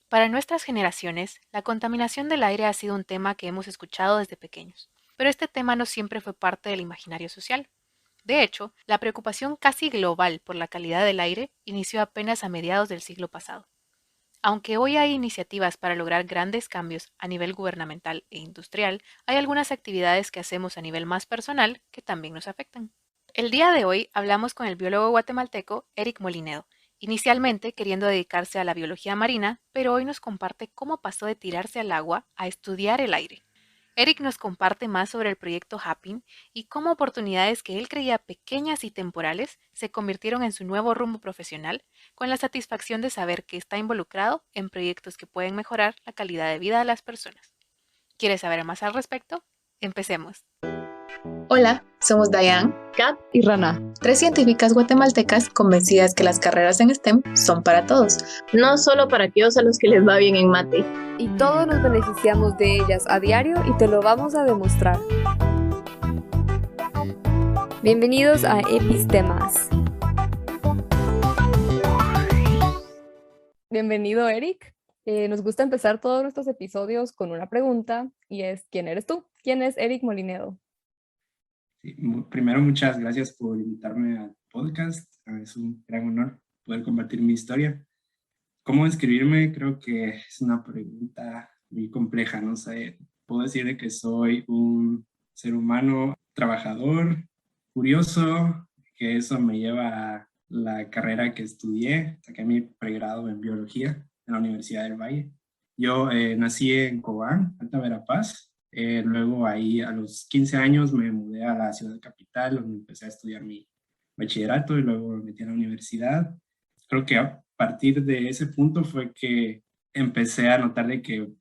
Para nuestras generaciones, la contaminación del aire ha sido un tema que hemos escuchado desde pequeños, pero este tema no siempre fue parte del imaginario social. De hecho, la preocupación casi global por la calidad del aire inició apenas a mediados del siglo pasado. Aunque hoy hay iniciativas para lograr grandes cambios a nivel gubernamental e industrial, hay algunas actividades que hacemos a nivel más personal que también nos afectan. El día de hoy hablamos con el biólogo guatemalteco Eric Molinedo, inicialmente queriendo dedicarse a la biología marina, pero hoy nos comparte cómo pasó de tirarse al agua a estudiar el aire. Eric nos comparte más sobre el proyecto Happin y cómo oportunidades que él creía pequeñas y temporales se convirtieron en su nuevo rumbo profesional, con la satisfacción de saber que está involucrado en proyectos que pueden mejorar la calidad de vida de las personas. ¿Quieres saber más al respecto? Empecemos. Hola, somos Diane, Kat y Rana, tres científicas guatemaltecas convencidas que las carreras en STEM son para todos. no solo para aquellos a los que les va bien en mate. Y todos nos beneficiamos de ellas a diario y te lo vamos a demostrar. Bienvenidos a Epistemas. Bienvenido, Eric. Nos gusta empezar todos nuestros episodios con una pregunta y es, ¿quién eres tú? ¿Quién es Eric Molinedo? Sí, primero, muchas gracias por invitarme al podcast. Es un gran honor poder compartir mi historia. ¿Cómo describirme? Creo que es una pregunta muy compleja. No sé, puedo decir de que soy un ser humano trabajador, curioso, que eso me lleva a la carrera que estudié. Saqué mi pregrado en biología en la Universidad del Valle. Yo nací en Cobán, Alta Verapaz. Luego ahí a los 15 años me mudé a la ciudad capital, donde empecé a estudiar mi bachillerato y luego me metí a la universidad. Creo que a partir de ese punto fue que empecé a notar de que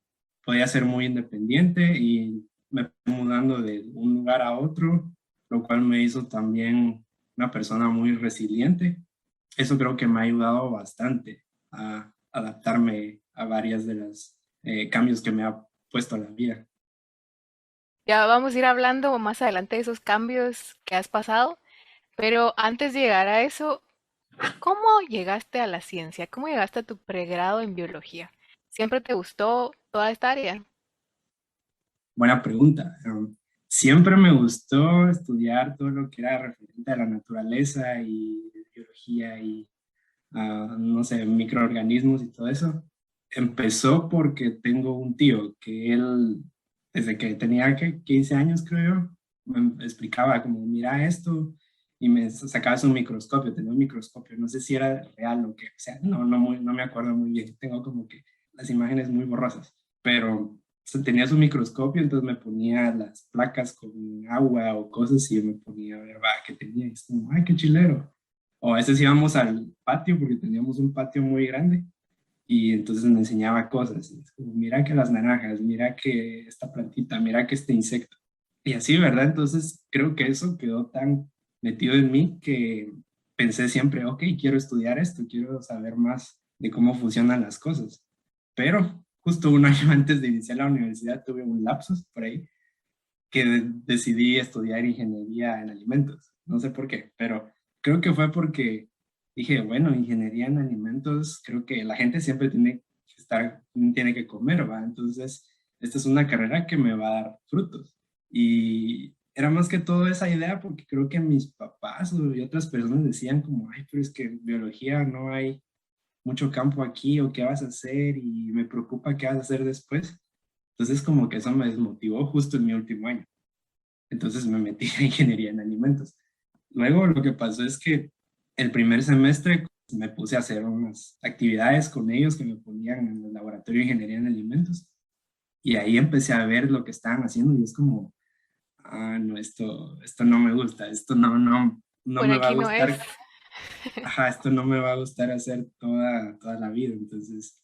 podía ser muy independiente y me fui mudando de un lugar a otro, lo cual me hizo también una persona muy resiliente. Eso creo que me ha ayudado bastante a adaptarme a varias de las cambios que me ha puesto la vida. Ya vamos a ir hablando más adelante de esos cambios que has pasado, pero antes de llegar a eso, ¿cómo llegaste a la ciencia? ¿Cómo llegaste a tu pregrado en biología? ¿Siempre te gustó toda esta área? Buena pregunta. Siempre me gustó estudiar todo lo que era referente a la naturaleza y biología y, no sé, microorganismos y todo eso. Empezó porque tengo un tío que él, desde que tenía que 15 años, creo yo, me explicaba como, mira esto, y me sacaba su microscopio, tenía un microscopio, no sé si era real o qué, o sea, no me acuerdo muy bien, tengo como que las imágenes muy borrosas, pero tenía su microscopio, entonces me ponía las placas con agua o cosas y yo me ponía a ver, va, ¿qué tenía? Y es como, ay, qué chilero. O a veces íbamos al patio porque teníamos un patio muy grande y entonces me enseñaba cosas. Y es como, mira que las naranjas, mira que esta plantita, mira que este insecto. Y así, ¿verdad? Entonces creo que eso quedó tan metido en mí que pensé siempre, ok, quiero estudiar esto, quiero saber más de cómo funcionan las cosas. Pero justo un año antes de iniciar la universidad tuve un lapsus por ahí que decidí estudiar ingeniería en alimentos. No sé por qué, pero creo que fue porque dije, bueno, ingeniería en alimentos, creo que la gente siempre tiene que estar, tiene que comer, ¿va? Entonces, esta es una carrera que me va a dar frutos. Y era más que todo esa idea porque creo que mis papás y otras personas decían como, ay, pero es que en biología no hay mucho campo aquí o qué vas a hacer y me preocupa qué vas a hacer después. Entonces como que eso me desmotivó justo en mi último año. Entonces me metí a ingeniería en alimentos. Luego lo que pasó es que el primer semestre me puse a hacer unas actividades con ellos que me ponían en el laboratorio de ingeniería en alimentos y ahí empecé a ver lo que estaban haciendo y es como, no, esto no me gusta, esto no Bueno, me va a aquí no es. gustar, ajá, esto no me va a gustar hacer toda la vida. Entonces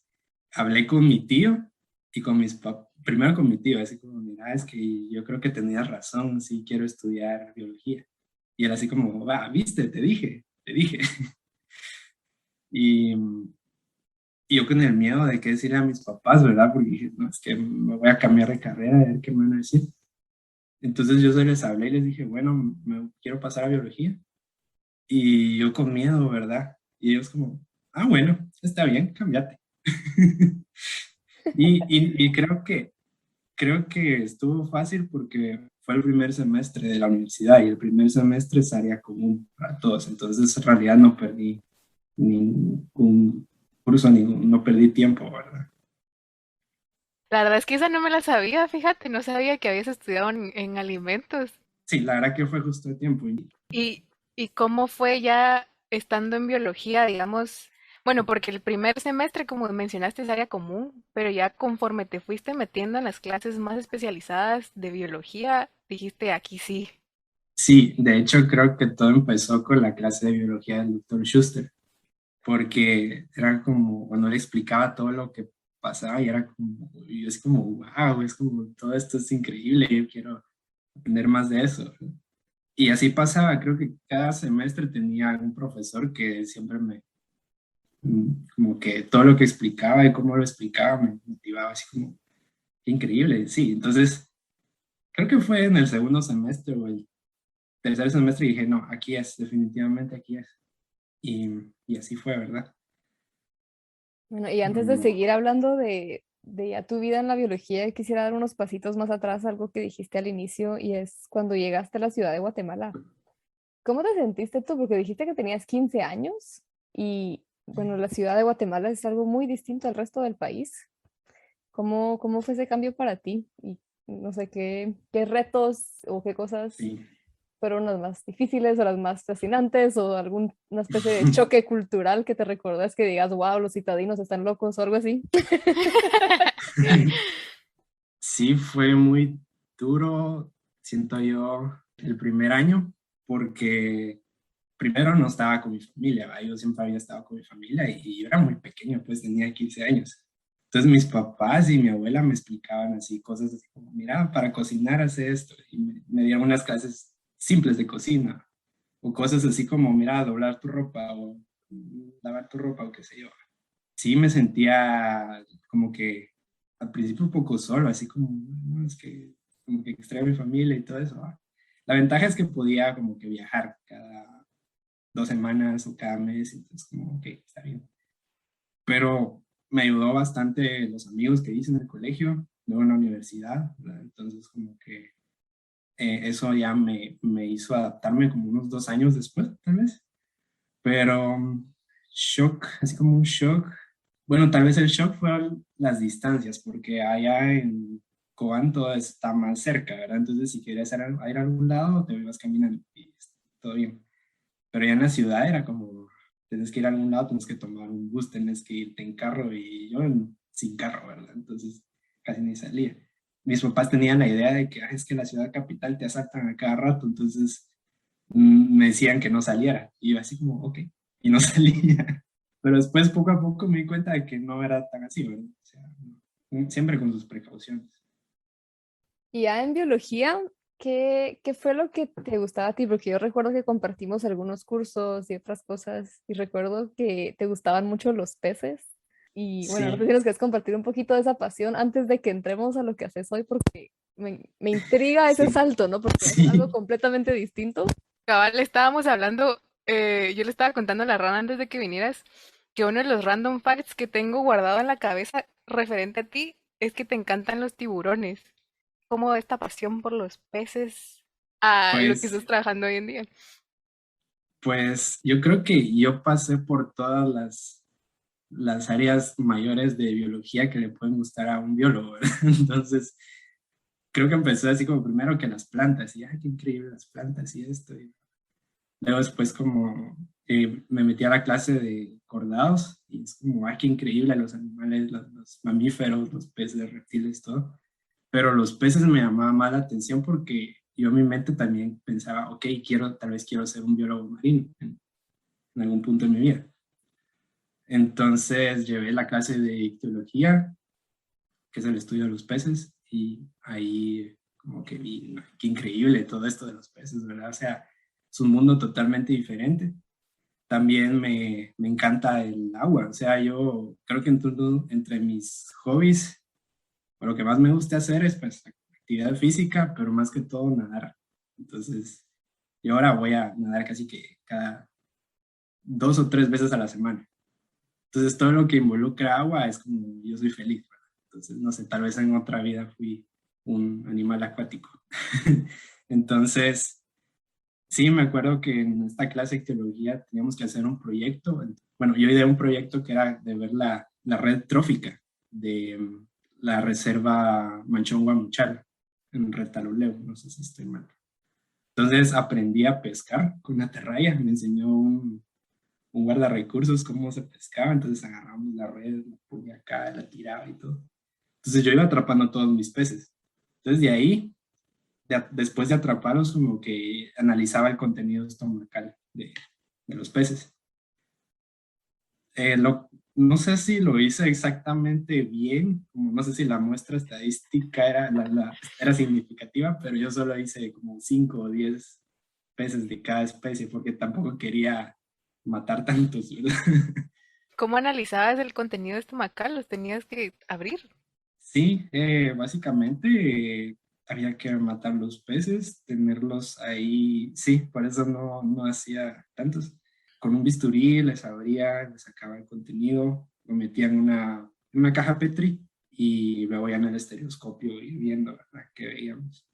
hablé con mi tío y con mis papás, primero con mi tío, así como, mira, es que yo creo que tenías razón, sí quiero estudiar biología. Y él así como, va, viste, te dije. Y, y yo con el miedo de qué decirle a mis papás, ¿verdad? Porque dije, no, es que me voy a cambiar de carrera, a ver qué me van a decir. Entonces yo se les hablé y les dije, bueno, me quiero pasar a biología. Y yo con miedo, ¿verdad? Y ellos como, bueno, está bien, cámbiate. Y creo que estuvo fácil porque fue el primer semestre de la universidad y el primer semestre es área común para todos. Entonces, en realidad no perdí ningún curso, no perdí tiempo, ¿verdad? La verdad es que esa no me la sabía, fíjate, no sabía que habías estudiado en alimentos. Sí, la verdad que fue justo a tiempo. ¿Y, y cómo fue ya estando en biología, digamos? Bueno, porque el primer semestre, como mencionaste, es área común, pero ya conforme te fuiste metiendo en las clases más especializadas de biología, dijiste, aquí sí. Sí, de hecho creo que todo empezó con la clase de biología del doctor Schuster, porque era como, cuando él explicaba todo lo que pasaba y era como, y es como, wow, es como, todo esto es increíble, yo quiero aprender más de eso. Y así pasaba, creo que cada semestre tenía algún profesor que siempre como que todo lo que explicaba y cómo lo explicaba me motivaba así como, qué increíble, sí. Entonces, creo que fue en el segundo semestre o el tercer semestre y dije, no, aquí es, definitivamente aquí es. Y así fue, ¿verdad? Bueno, y antes de Mm, seguir hablando de ya tu vida en la biología, quisiera dar unos pasitos más atrás, algo que dijiste al inicio, y es cuando llegaste a la ciudad de Guatemala. ¿Cómo te sentiste tú? Porque dijiste que tenías 15 años y, bueno, la ciudad de Guatemala es algo muy distinto al resto del país. ¿Cómo fue ese cambio para ti? Y no sé qué retos o qué cosas sí. fueron las más difíciles o las más fascinantes o alguna especie de choque cultural que te recuerdas que digas, wow, los citadinos están locos o algo así. Sí, fue muy duro, siento yo, el primer año, porque primero no estaba con mi familia, ¿va? Yo siempre había estado con mi familia y yo era muy pequeño, pues tenía 15 años. Entonces mis papás y mi abuela me explicaban así cosas así como, mira, para cocinar hace esto. Y me dieron unas clases simples de cocina o cosas así como, mira, doblar tu ropa o lavar tu ropa o qué sé yo. Sí me sentía como que al principio un poco solo, así como, no, es que como que extraño a mi familia y todo eso, ¿va? La ventaja es que podía como que viajar cada 2 semanas o cada mes, entonces como, ok, está bien. Pero me ayudó bastante los amigos que hice en el colegio, luego en la universidad, ¿verdad? Entonces como que eso ya me hizo adaptarme como unos 2 años después, tal vez. Pero shock, así como un shock. Bueno, tal vez el shock fueron las distancias, porque allá en Cobán todo está más cerca, ¿verdad? Entonces, si quieres ir a algún lado, te vas caminando y todo bien. Pero ya en la ciudad era como, tienes que ir a algún lado, tienes que tomar un bus, tienes que irte en carro y yo sin carro, ¿verdad? Entonces, casi ni salía. Mis papás tenían la idea de que "Ah, es que la ciudad capital te asaltan a cada rato", entonces me decían que no saliera. Y yo así como, ok, y no salía. Pero después, poco a poco, me di cuenta de que no era tan así, ¿verdad? O sea, siempre con sus precauciones. Y ya en biología, ¿qué fue lo que te gustaba a ti? Porque yo recuerdo que compartimos algunos cursos y otras cosas, y recuerdo que te gustaban mucho los peces. Y bueno, no sé si Sí, nos quieres compartir un poquito de esa pasión antes de que entremos a lo que haces hoy, porque me intriga ese sí, salto, ¿no? Porque es algo sí. completamente distinto. Cabal, estábamos hablando, yo le estaba contando a la rana antes de que vinieras, que uno de los random facts que tengo guardado en la cabeza referente a ti es que te encantan los tiburones. ¿Cómo esta pasión por los peces a lo que Pues, estás trabajando hoy en día? pues yo creo que yo pasé por todas las áreas mayores de biología que le pueden gustar a un biólogo, ¿verdad? Entonces, creo que empezó así como primero que las plantas, y ay, qué increíble las plantas y esto. Y luego después como me metí a la clase de cordados y es como, ay, qué increíble los animales, los mamíferos, los peces, reptiles, todo. Pero los peces me llamaban más la atención porque yo en mi mente también pensaba, ok, tal vez quiero ser un biólogo marino en algún punto de mi vida. Entonces llevé la clase de ictiología, que es el estudio de los peces, y ahí como que vi, "No, qué increíble todo esto de los peces, ¿verdad?". O sea, es un mundo totalmente diferente. También me encanta el agua, o sea, yo creo que entre mis hobbies, lo que más me gusta hacer es pues actividad física, pero más que todo nadar. Entonces, yo ahora voy a nadar casi que cada 2 o 3 veces a la semana. Entonces, todo lo que involucra agua es como yo soy feliz, ¿verdad? Entonces, no sé, tal vez en otra vida fui un animal acuático. Entonces, sí, me acuerdo que en esta clase de teología teníamos que hacer un proyecto. Bueno, yo ideé un proyecto que era de ver la red trófica de la reserva Manchón Guamuchal en Retaluleu, no sé si estoy mal. Entonces aprendí a pescar con una atarraya, me enseñó un guardarrecursos cómo se pescaba, entonces agarramos la red, la ponía acá, la tiraba y todo. Entonces yo iba atrapando todos mis peces. Entonces de ahí, después de atraparlos, como que analizaba el contenido estomacal de los peces. No sé si lo hice exactamente bien, como no sé si la muestra estadística era significativa, pero yo solo hice como 5 o 10 peces de cada especie porque tampoco quería matar tantos, ¿verdad? ¿Cómo analizabas el contenido estomacal? ¿Los tenías que abrir? Sí, básicamente había que matar los peces, tenerlos ahí, sí, por eso no hacía tantos. Con un bisturí les abría, les sacaba el contenido, lo metía en una caja Petri y luego ya en el estereoscopio ir viendo, ¿verdad? Que veíamos.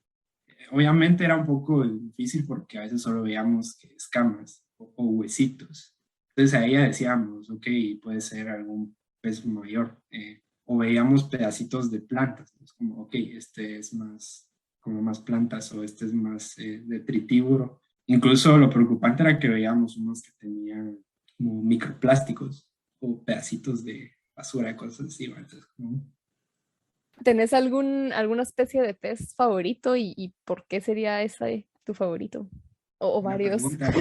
Obviamente era un poco difícil porque a veces solo veíamos que escamas o huesitos. Entonces ahí ya decíamos, ok, puede ser algún pez mayor. O veíamos pedacitos de plantas. Es como, ok, este es más, como más plantas o este es más detritívoro. Incluso lo preocupante era que veíamos unos que tenían como microplásticos o pedacitos de basura, cosas así. Entonces, como, ¿Tenés alguna especie de pez favorito y por qué sería ese tu favorito? O buena varios. pregunta.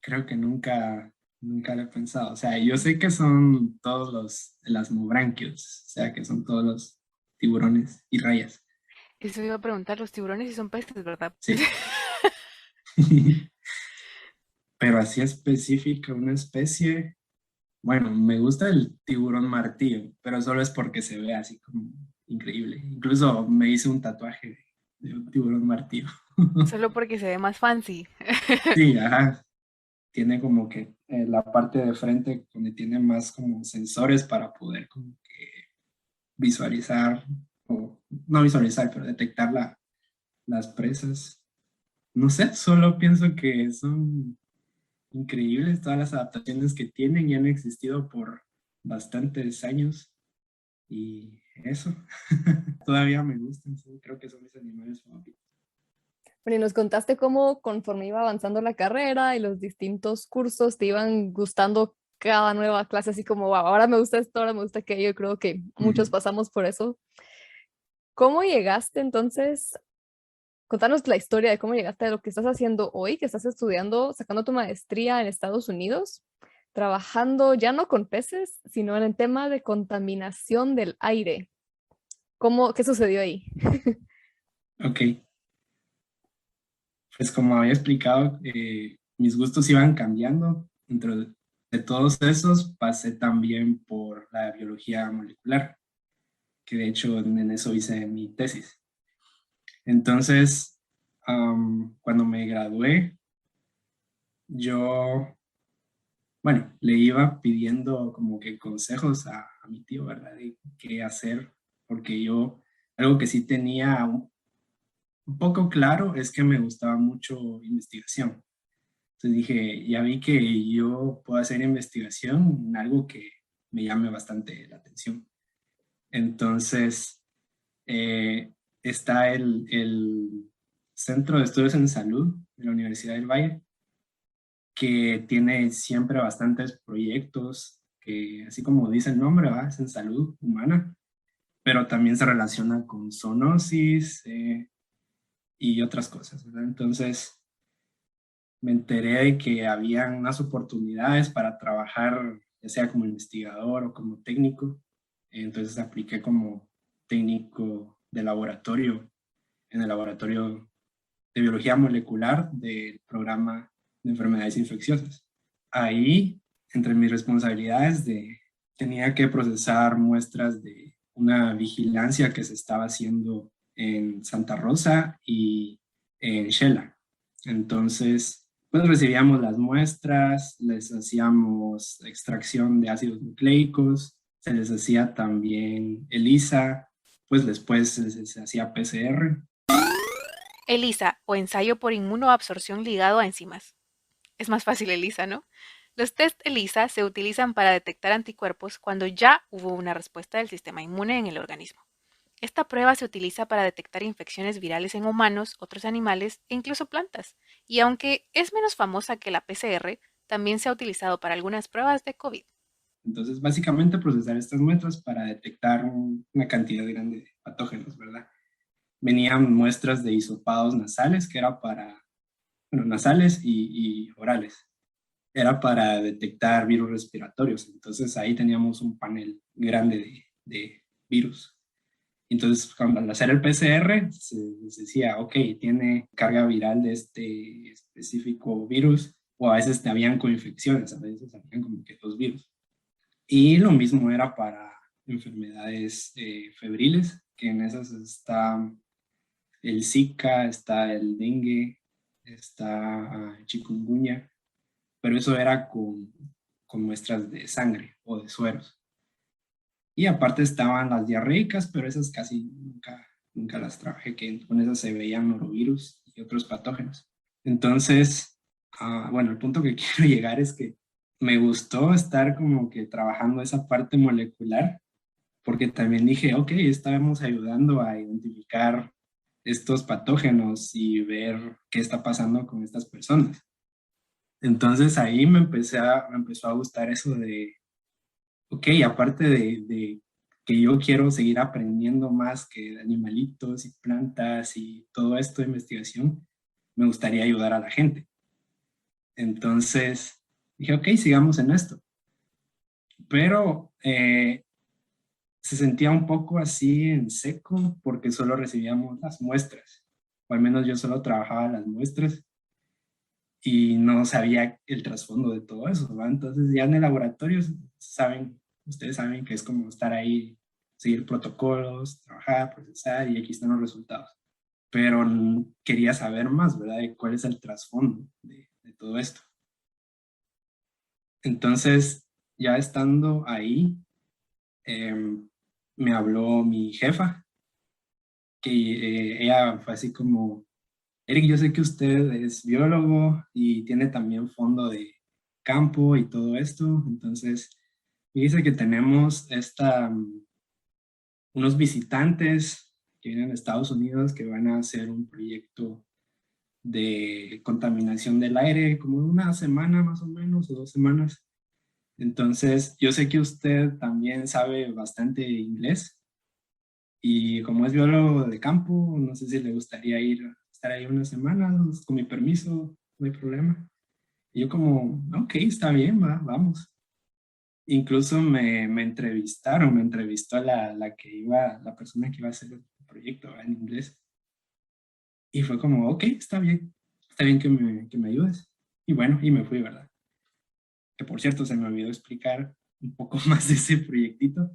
Creo que nunca lo he pensado. O sea, yo sé que son todos los elasmobranquios, o sea, que son todos los tiburones y rayas. Eso iba a preguntar, los tiburones sí son peces, ¿verdad? Sí. Pero así específica, una especie. Bueno, me gusta el tiburón martillo, pero solo es porque se ve así como increíble. Incluso me hice un tatuaje de un tiburón martillo. Solo porque se ve más fancy. Sí, ajá. Tiene como que la parte de frente donde tiene más como sensores para poder como que visualizar, o no visualizar, pero detectar las presas. No sé, solo pienso que son increíbles todas las adaptaciones que tienen y han existido por bastantes años. Y eso, todavía me gustan, sí, creo que son mis animales favoritos. Bueno, y nos contaste cómo conforme iba avanzando la carrera y los distintos cursos te iban gustando cada nueva clase, así como, wow, ahora me gusta esto, ahora me gusta aquello. Yo creo que muchos Ujú. pasamos por eso. ¿Cómo llegaste entonces? Contanos la historia de cómo llegaste a lo que estás haciendo hoy, que estás estudiando, sacando tu maestría en Estados Unidos, trabajando ya no con peces, sino en el tema de contaminación del aire. ¿Qué sucedió ahí? Ok, pues como había explicado, mis gustos iban cambiando. Dentro de todos esos pasé también por la biología molecular, que de hecho en eso hice mi tesis. Entonces, cuando me gradué, yo, bueno, le iba pidiendo como que consejos a mi tío, ¿verdad? De qué hacer, porque yo, algo que sí tenía un poco claro es que me gustaba mucho investigación. Entonces dije, ya vi que yo puedo hacer investigación en algo que me llame bastante la atención. Entonces, está el Centro de Estudios en Salud de la Universidad del Valle, que tiene siempre bastantes proyectos que, así como dice el nombre, ¿va? Es en salud humana, pero también se relaciona con zoonosis y otras cosas, ¿verdad? Entonces me enteré de que habían unas oportunidades para trabajar, ya sea como investigador o como técnico. Entonces apliqué como técnico de laboratorio en el laboratorio de biología molecular del programa de enfermedades infecciosas. Ahí, entre mis responsabilidades, tenía que procesar muestras de una vigilancia que se estaba haciendo en Santa Rosa y en Shela. Entonces, pues recibíamos las muestras, les hacíamos extracción de ácidos nucleicos se les hacía también ELISA, pues después se hacía PCR. ELISA, o ensayo por inmunoabsorción ligado a enzimas. Es más fácil ELISA, ¿no? Los test ELISA se utilizan para detectar anticuerpos cuando ya hubo una respuesta del sistema inmune en el organismo. Esta prueba se utiliza para detectar infecciones virales en humanos, otros animales e incluso plantas. Y aunque es menos famosa que la PCR, también se ha utilizado para algunas pruebas de COVID. Entonces, básicamente procesar estas muestras para detectar una cantidad grande de patógenos, ¿verdad? Venían muestras de hisopados nasales, que era para, bueno, nasales y orales. Era para detectar virus respiratorios. Entonces ahí teníamos un panel grande de virus. Entonces, cuando al hacer el PCR, se decía, ok, tiene carga viral de este específico virus, o a veces te habían coinfecciones, a veces habían como que dos virus. Y lo mismo era para enfermedades febriles, que en esas está el Zika, está el dengue, está chikungunya, pero eso era con muestras de sangre o de sueros. Y aparte estaban las diarreicas, pero esas casi nunca las trabajé, que con esas se veían norovirus y otros patógenos. Entonces, bueno, el punto que quiero llegar es que me gustó estar como que trabajando esa parte molecular, porque también dije, ok, estábamos ayudando a identificar estos patógenos y ver qué está pasando con estas personas. Entonces ahí me empezó a gustar eso de, ok, aparte de que yo quiero seguir aprendiendo más que de animalitos y plantas y todo esto de investigación, me gustaría ayudar a la gente. Entonces dije, ok, sigamos en esto. Pero se sentía un poco así en seco porque solo recibíamos las muestras, o al menos yo solo trabajaba las muestras y no sabía el trasfondo de todo eso, ¿va? Entonces ya en el laboratorio ustedes saben que es como estar ahí, seguir protocolos, trabajar, procesar y aquí están los resultados. Pero quería saber más, ¿verdad? De cuál es el trasfondo de todo esto. Entonces, ya estando ahí, me habló mi jefa, que ella fue así como, Eric, yo sé que usted es biólogo y tiene también fondo de campo y todo esto, entonces me dice que tenemos unos visitantes que vienen de Estados Unidos que van a hacer un proyecto de contaminación del aire, como una semana más o menos, o 2 semanas. Entonces, yo sé que usted también sabe bastante inglés y como es biólogo de campo, no sé si le gustaría estar ahí una semana, con mi permiso, no hay problema. Y yo como, ok, está bien, vamos. Incluso me entrevistaron, me entrevistó la persona que iba a hacer el proyecto, ¿verdad? En inglés. Y fue como, ok, está bien que me ayudes. Y bueno, y me fui, ¿verdad? Que por cierto, se me olvidó explicar un poco más de ese proyectito,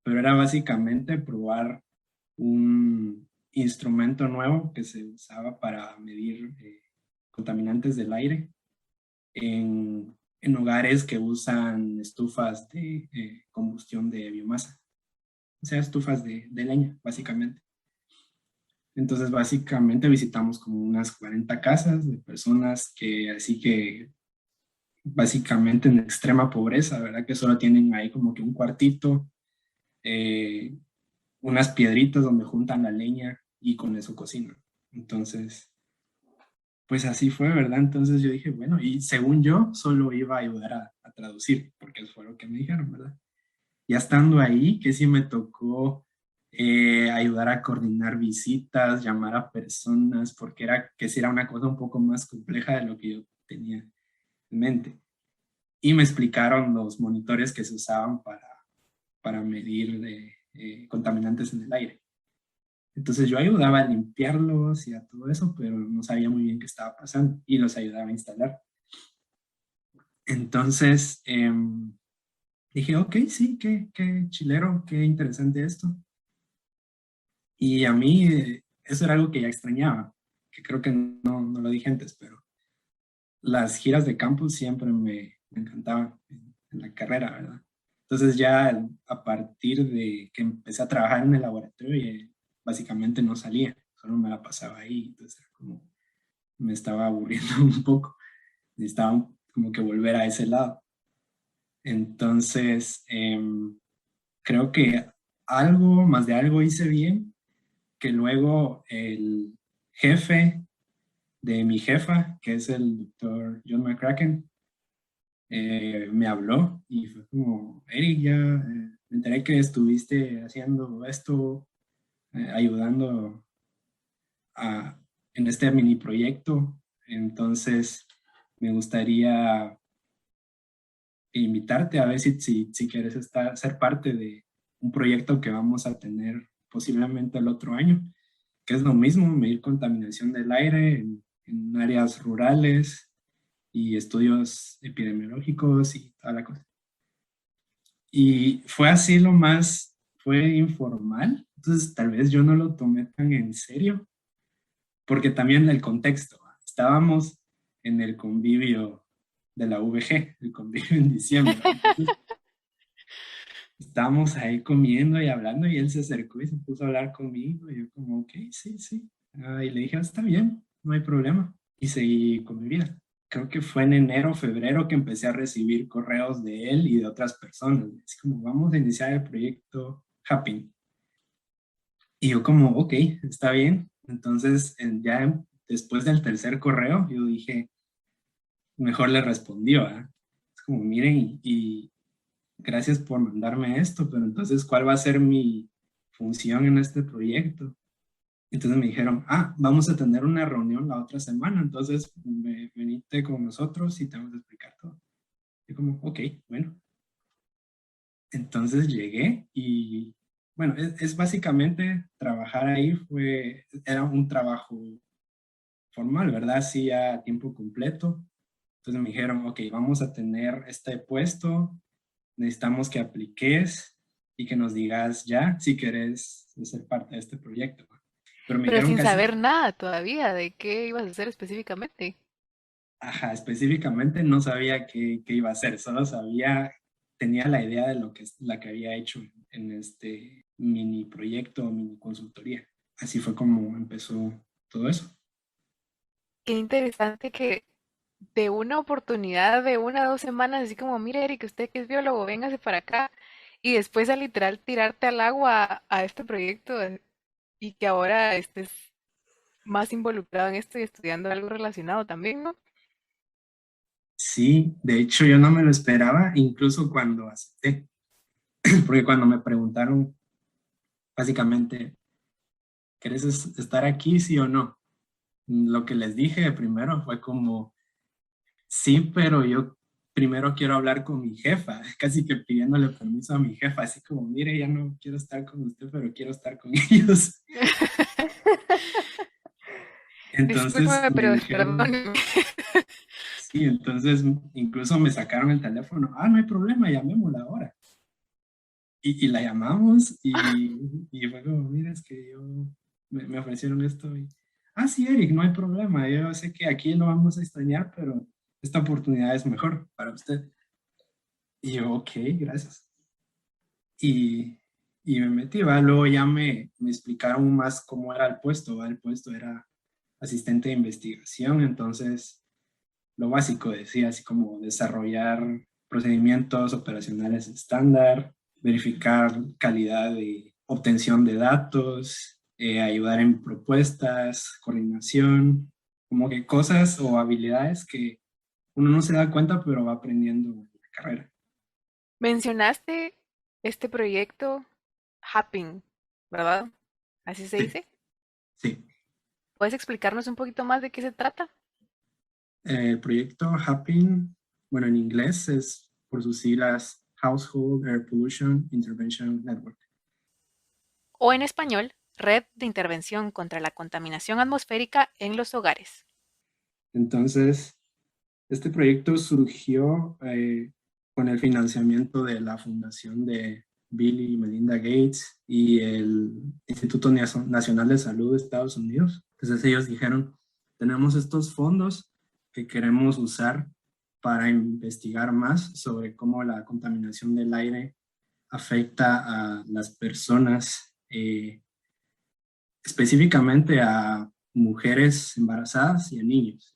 pero era básicamente probar un instrumento nuevo que se usaba para medir contaminantes del aire en hogares que usan estufas de combustión de biomasa, o sea, estufas de leña, básicamente. Entonces, básicamente visitamos como unas 40 casas de personas que así que básicamente en extrema pobreza, ¿verdad? Que solo tienen ahí como que un cuartito, eh, unas piedritas donde juntan la leña y con eso cocinan. Entonces, pues así fue, ¿verdad? Entonces yo dije, bueno, y según yo, solo iba a ayudar a traducir, porque eso fue lo que me dijeron, ¿verdad? Ya estando ahí, que sí me tocó ayudar a coordinar visitas, llamar a personas, porque que sí era una cosa un poco más compleja de lo que yo tenía en mente. Y me explicaron los monitores que se usaban para medir contaminantes en el aire. Entonces yo ayudaba a limpiarlos y a todo eso, pero no sabía muy bien qué estaba pasando y los ayudaba a instalar. Entonces dije, ok, sí, qué chilero, qué interesante esto. Y a mí eso era algo que ya extrañaba, que creo que no lo dije antes, pero las giras de campus siempre me encantaban en la carrera, ¿verdad? Entonces ya a partir de que empecé a trabajar en el laboratorio, básicamente no salía, solo me la pasaba ahí, entonces era como, me estaba aburriendo un poco, necesitaba como que volver a ese lado. Entonces, creo que algo, más de algo hice bien, que luego el jefe de mi jefa, que es el doctor John McCracken, me habló y fue como, Eric, ya me enteré que estuviste haciendo esto, ayudando en este mini proyecto, entonces me gustaría invitarte a ver si quieres ser parte de un proyecto que vamos a tener posiblemente el otro año, que es lo mismo, medir contaminación del aire en áreas rurales y estudios epidemiológicos y toda la cosa. Y fue así fue informal, entonces tal vez yo no lo tomé tan en serio, porque también el contexto, estábamos en el convivio de la VG, el convivio en diciembre, entonces estábamos ahí comiendo y hablando y él se acercó y se puso a hablar conmigo y yo como, ok, sí, sí. Y le dije, está bien, no hay problema. Y seguí con mi vida. Creo que fue en enero, febrero que empecé a recibir correos de él y de otras personas. Es como, vamos a iniciar el proyecto Happy. Y yo como, ok, está bien. Entonces, ya después del tercer correo, yo dije, mejor le respondió, ¿eh? Es como, miren, y gracias por mandarme esto, pero entonces, ¿cuál va a ser mi función en este proyecto? Entonces me dijeron, vamos a tener una reunión la otra semana, entonces venite con nosotros y te vamos a explicar todo. Y como, ok, bueno. Entonces llegué y, bueno, es básicamente trabajar ahí era un trabajo formal, ¿verdad? Sí, a tiempo completo. Entonces me dijeron, ok, vamos a tener este puesto, necesitamos que apliques y que nos digas ya si querés ser parte de este proyecto. Pero me Pero dijeron sin casi, saber nada todavía de qué ibas a hacer específicamente. ajá, específicamente no sabía qué iba a hacer, solo tenía la idea de la que había hecho en este mini proyecto, mini consultoría. Así fue como empezó todo eso. Qué interesante que de una oportunidad de 1 o 2 semanas, así como, mire, Eric, usted que es biólogo, véngase para acá. Y después a literal tirarte al agua a este proyecto y que ahora estés más involucrado en esto y estudiando algo relacionado también, ¿no? Sí, de hecho yo no me lo esperaba, incluso cuando acepté, porque cuando me preguntaron básicamente, ¿quieres estar aquí, sí o no? Lo que les dije primero fue como, sí, pero yo primero quiero hablar con mi jefa, casi que pidiéndole permiso a mi jefa, así como, mire, ya no quiero estar con usted, pero quiero estar con ellos. Entonces Discúlpeme, me pero dijeron, perdóneme. sí, entonces incluso me sacaron el teléfono, no hay problema, llamémosla ahora. Y la llamamos y fue como, mira, es que me ofrecieron esto. Sí, Eric, no hay problema, yo sé que aquí lo vamos a extrañar, pero esta oportunidad es mejor para usted. Y yo, ok, gracias. Y, y me metí, ¿va? Luego ya me explicaron más cómo era el puesto, ¿va? El puesto era asistente de investigación, entonces lo básico decía, así como desarrollar procedimientos operacionales estándar, verificar calidad de obtención de datos, ayudar en propuestas, coordinación, como que cosas o habilidades que uno no se da cuenta, pero va aprendiendo en la carrera. Mencionaste este proyecto Happing, ¿verdad? ¿Así se Sí, dice? sí. ¿Puedes explicarnos un poquito más de qué se trata? El proyecto HAPPIN, bueno, en inglés es por sus siglas Household Air Pollution Intervention Network. O en español, Red de Intervención contra la Contaminación Atmosférica en los Hogares. Entonces, este proyecto surgió con el financiamiento de la fundación de Bill y Melinda Gates y el Instituto Nacional de Salud de Estados Unidos. Entonces ellos dijeron, tenemos estos fondos que queremos usar para investigar más sobre cómo la contaminación del aire afecta a las personas, específicamente a mujeres embarazadas y a niños.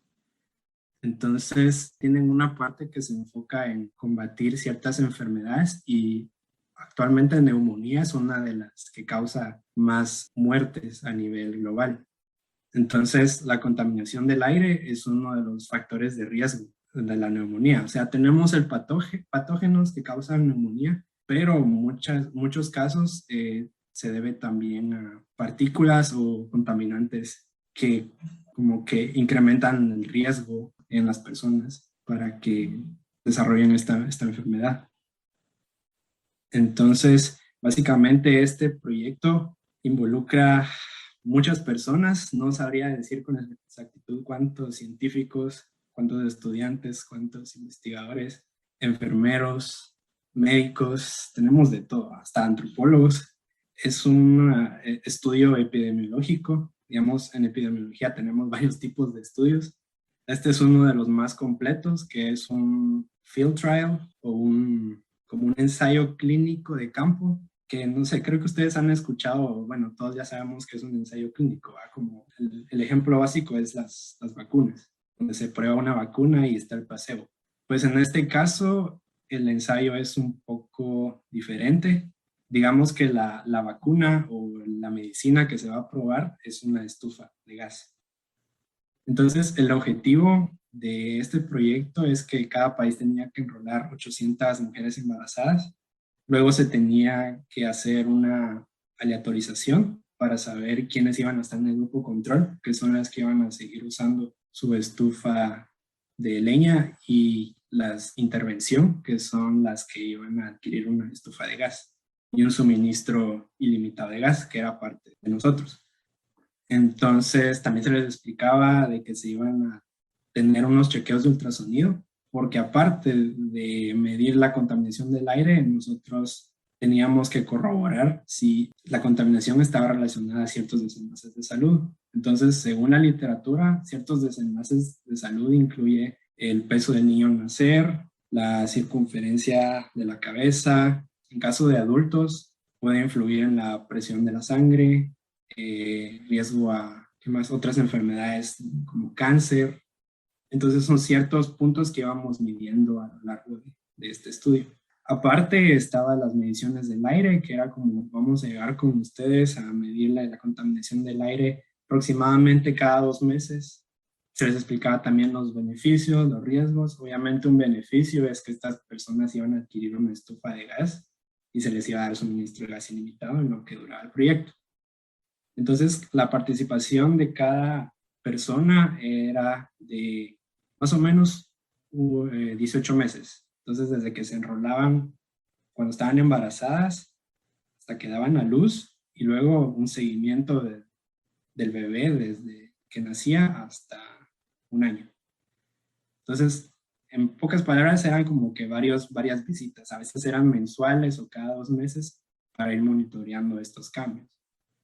Entonces, tienen una parte que se enfoca en combatir ciertas enfermedades y actualmente neumonía es una de las que causa más muertes a nivel global. Entonces, la contaminación del aire es uno de los factores de riesgo de la neumonía. O sea, tenemos el patógenos que causan neumonía, pero muchos casos se debe también a partículas o contaminantes que como que incrementan el riesgo en las personas para que desarrollen esta enfermedad. Entonces, básicamente este proyecto involucra muchas personas, no sabría decir con exactitud cuántos científicos, cuántos estudiantes, cuántos investigadores, enfermeros, médicos, tenemos de todo, hasta antropólogos. Es un estudio epidemiológico, digamos, en epidemiología tenemos varios tipos de estudios. Este es uno de los más completos, que es un field trial o como un ensayo clínico de campo, que no sé, creo que ustedes han escuchado, bueno, todos ya sabemos que es un ensayo clínico, ¿va? Como el ejemplo básico es las vacunas, donde se prueba una vacuna y está el placebo. Pues en este caso, el ensayo es un poco diferente. Digamos que la vacuna o la medicina que se va a probar es una estufa de gas. Entonces, el objetivo de este proyecto es que cada país tenía que enrolar 800 mujeres embarazadas. Luego se tenía que hacer una aleatorización para saber quiénes iban a estar en el grupo control, que son las que iban a seguir usando su estufa de leña, y las intervención, que son las que iban a adquirir una estufa de gas y un suministro ilimitado de gas, que era parte de nosotros. Entonces también se les explicaba de que se iban a tener unos chequeos de ultrasonido, porque aparte de medir la contaminación del aire, nosotros teníamos que corroborar si la contaminación estaba relacionada a ciertos desenlaces de salud. Entonces, según la literatura, ciertos desenlaces de salud incluye el peso del niño al nacer, la circunferencia de la cabeza. En caso de adultos, puede influir en la presión de la sangre, riesgo a ¿qué más? Otras enfermedades como cáncer. Entonces son ciertos puntos que íbamos midiendo a lo largo de este estudio. Aparte estaban las mediciones del aire, que era como vamos a llegar con ustedes a medir la contaminación del aire aproximadamente cada 2 meses. Se les explicaba también los beneficios, los riesgos. Obviamente un beneficio es que estas personas iban a adquirir una estufa de gas y se les iba a dar suministro de gas ilimitado en lo que duraba el proyecto. Entonces la participación de cada persona era de más o menos 18 meses. Entonces, desde que se enrolaban cuando estaban embarazadas hasta que daban a luz, y luego un seguimiento del bebé desde que nacía hasta 1 año. Entonces, en pocas palabras, eran como que varias visitas. A veces eran mensuales o cada 2 meses para ir monitoreando estos cambios.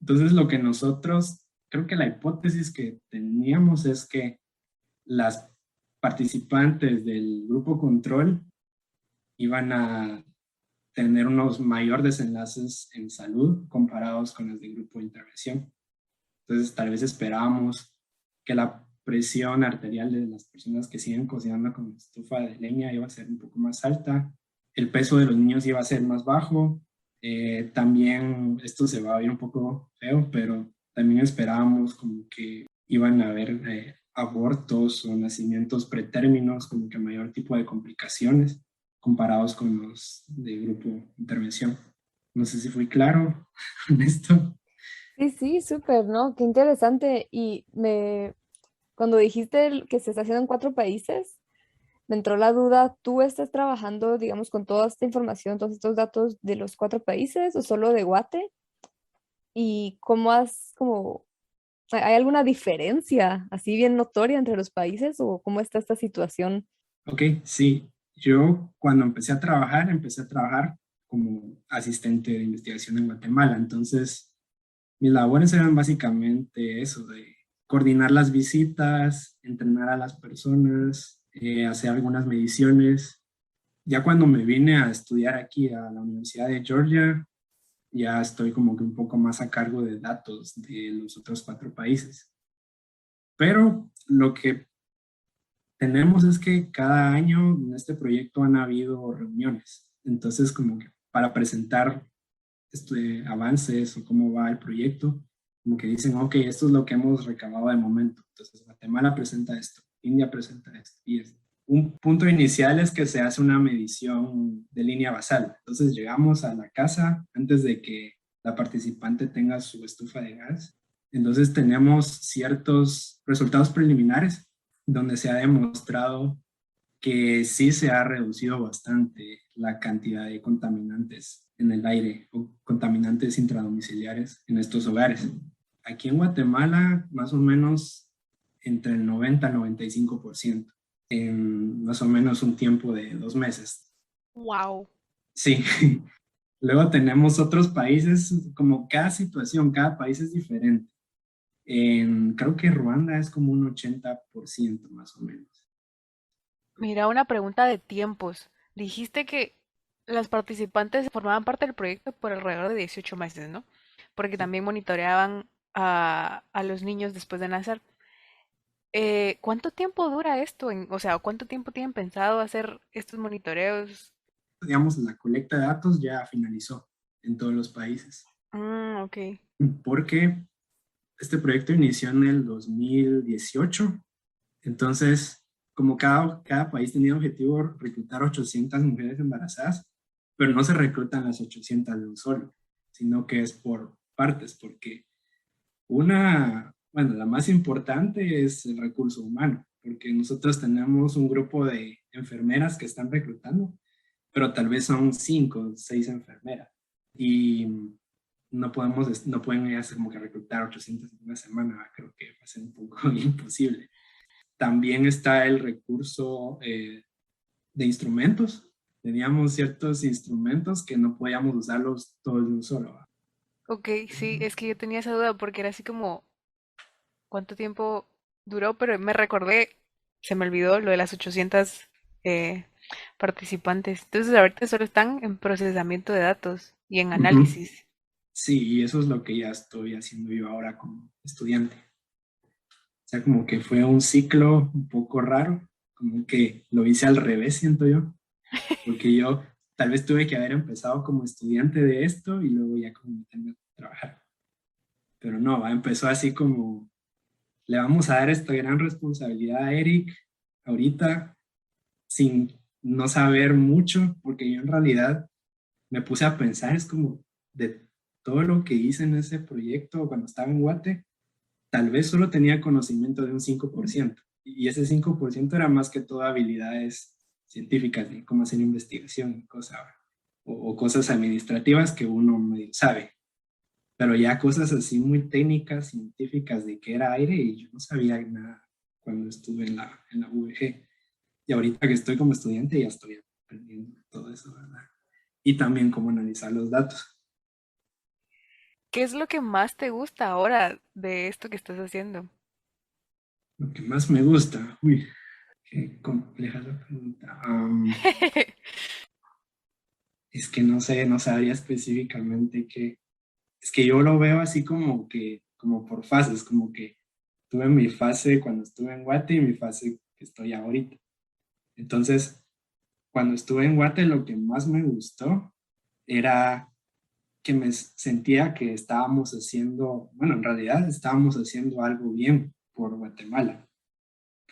Entonces, lo que nosotros, creo que la hipótesis que teníamos es que las participantes del grupo control iban a tener unos mayores desenlaces en salud comparados con las del grupo de intervención. Entonces, tal vez esperábamos que la presión arterial de las personas que siguen cocinando con estufa de leña iba a ser un poco más alta, el peso de los niños iba a ser más bajo. También esto se va a ver un poco feo, pero también esperábamos como que iban a haber abortos o nacimientos pretérminos, como que mayor tipo de complicaciones comparados con los de grupo de intervención. No sé si fui claro con esto. Sí, sí, súper, ¿no? Qué interesante. Cuando dijiste que se está haciendo en 4 países, me entró la duda, ¿tú estás trabajando, digamos, con toda esta información, todos estos datos de los 4 países o solo de Guate? ¿Y hay alguna diferencia así bien notoria entre los países o cómo está esta situación? Ok, sí. Yo cuando empecé a trabajar como asistente de investigación en Guatemala. Entonces, mis labores eran básicamente eso, de coordinar las visitas, entrenar a las personas, hacer algunas mediciones. Ya cuando me vine a estudiar aquí a la Universidad de Georgia, ya estoy como que un poco más a cargo de datos de los otros 4 países. Pero lo que tenemos es que cada año en este proyecto han habido reuniones. Entonces, como que para presentar avances o cómo va el proyecto, como que dicen, ok, esto es lo que hemos recabado de momento. Entonces, Guatemala presenta esto, India presenta esto y esto. Un punto inicial es que se hace una medición de línea basal. Entonces, llegamos a la casa antes de que la participante tenga su estufa de gas. Entonces, tenemos ciertos resultados preliminares donde se ha demostrado que sí se ha reducido bastante la cantidad de contaminantes en el aire o contaminantes intradomiciliares en estos hogares. Aquí en Guatemala, más o menos entre el 90 y 95%, en más o menos un tiempo de 2 meses. ¡Wow! Sí. Luego tenemos otros países, como cada situación, cada país es diferente. Creo que Ruanda es como un 80% más o menos. Mira, una pregunta de tiempos. Dijiste que las participantes formaban parte del proyecto por alrededor de 18 meses, ¿no? Porque también monitoreaban a los niños después de nacer. ¿Cuánto tiempo dura esto? O sea, ¿cuánto tiempo tienen pensado hacer estos monitoreos? Digamos, la colecta de datos ya finalizó en todos los países, Ok. porque este proyecto inició en el 2018. Entonces, como cada país tenía objetivo reclutar 800 mujeres embarazadas, pero no se reclutan las 800 de un solo, sino que es por partes, porque bueno, la más importante es el recurso humano, porque nosotros tenemos un grupo de enfermeras que están reclutando, pero tal vez son 5 o 6 enfermeras y no pueden ellas como que reclutar 800 en una semana, creo que va a ser un poco imposible. También está el recurso de instrumentos. Teníamos ciertos instrumentos que no podíamos usarlos todos de un solo. ¿Va? Ok, sí, es que yo tenía esa duda porque era así como, ¿cuánto tiempo duró? Pero me recordé, se me olvidó lo de las 800 eh, participantes. Entonces ahorita solo están en procesamiento de datos y en Ujú. análisis. Sí, y eso es lo que ya estoy haciendo yo ahora como estudiante. O sea, como que fue un ciclo un poco raro, como que lo hice al revés, siento yo, porque yo tal vez tuve que haber empezado como estudiante de esto y luego ya como meterme a trabajar. Pero no, empezó así como, le vamos a dar esta gran responsabilidad a Eric ahorita sin no saber mucho, porque yo en realidad me puse a pensar, es como de todo lo que hice en ese proyecto cuando estaba en Guate, tal vez solo tenía conocimiento de un 5%, y ese 5% era más que todo habilidades científicas, de cómo hacer investigación y cosas, o cosas administrativas que uno medio sabe, pero ya cosas así muy técnicas, científicas de qué era aire, y yo no sabía nada cuando estuve en la UVG. Y ahorita que estoy como estudiante ya estoy aprendiendo todo eso, ¿verdad? Y también cómo analizar los datos. ¿Qué es lo que más te gusta ahora de esto que estás haciendo? Lo que más me gusta, uy, qué compleja la pregunta. Es que no sé, no sabría específicamente qué. Es que yo lo veo así como que, como por fases, como que tuve mi fase cuando estuve en Guate y mi fase que estoy ahorita. Entonces, cuando estuve en Guate, lo que más me gustó era que me sentía que estábamos haciendo, bueno, en realidad estábamos haciendo algo bien por Guatemala,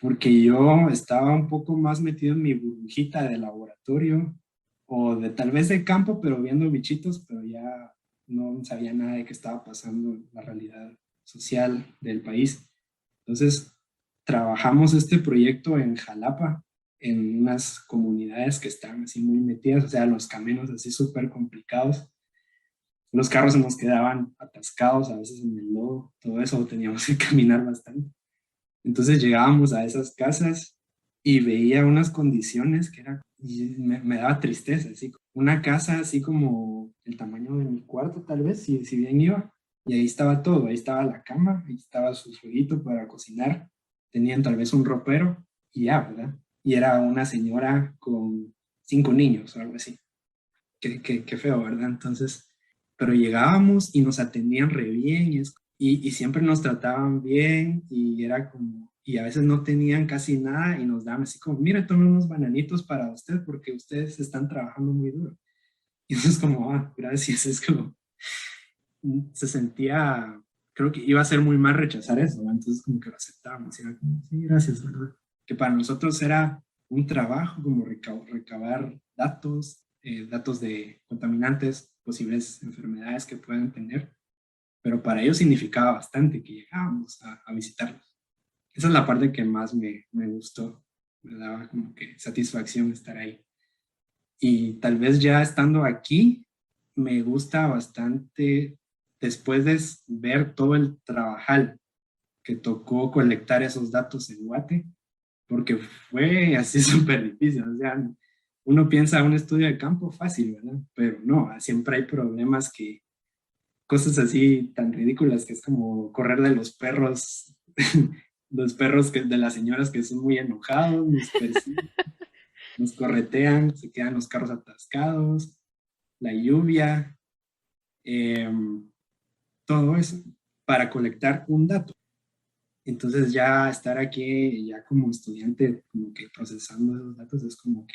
porque yo estaba un poco más metido en mi burbujita de laboratorio o de tal vez de campo, pero viendo bichitos, pero ya no sabía nada de qué estaba pasando en la realidad social del país. Entonces, trabajamos este proyecto en Jalapa, en unas comunidades que están así muy metidas, o sea, los caminos así súper complicados. Los carros se nos quedaban atascados a veces en el lodo, todo eso teníamos que caminar bastante. Entonces llegábamos a esas casas y veía unas condiciones que era, y me daba tristeza, así, una casa así como el tamaño de mi cuarto tal vez, si bien iba, y ahí estaba todo, ahí estaba la cama, ahí estaba su fueguito para cocinar, tenían tal vez un ropero y ya, ¿verdad? Y era una señora con 5 niños o algo así. Qué feo, ¿verdad? Entonces, pero llegábamos y nos atendían re bien y siempre nos trataban bien y era como, y a veces no tenían casi nada y nos daban así como, mire, tome unos bananitos para usted porque ustedes están trabajando muy duro. Y eso es como, gracias, es como, se sentía, creo que iba a ser muy mal rechazar eso, ¿no? Entonces como que lo aceptábamos, y era como, sí, gracias, ¿verdad? Que para nosotros era un trabajo como recabar datos, datos de contaminantes, posibles enfermedades que puedan tener, pero para ellos significaba bastante que llegábamos a visitarlos. Esa es la parte que más me gustó, me daba como que satisfacción estar ahí. Y tal vez ya estando aquí, me gusta bastante después de ver todo el trabajal que tocó colectar esos datos en Guate, porque fue así súper difícil. O sea, uno piensa un estudio de campo fácil, ¿verdad? Pero no, siempre hay problemas cosas así tan ridículas que es como correr de los perros, los perros de las señoras que son muy enojados, nos persiguen, nos corretean, se quedan los carros atascados, la lluvia, eh, todo eso, para colectar un dato. Entonces ya estar aquí, ya como estudiante, como que procesando esos datos es como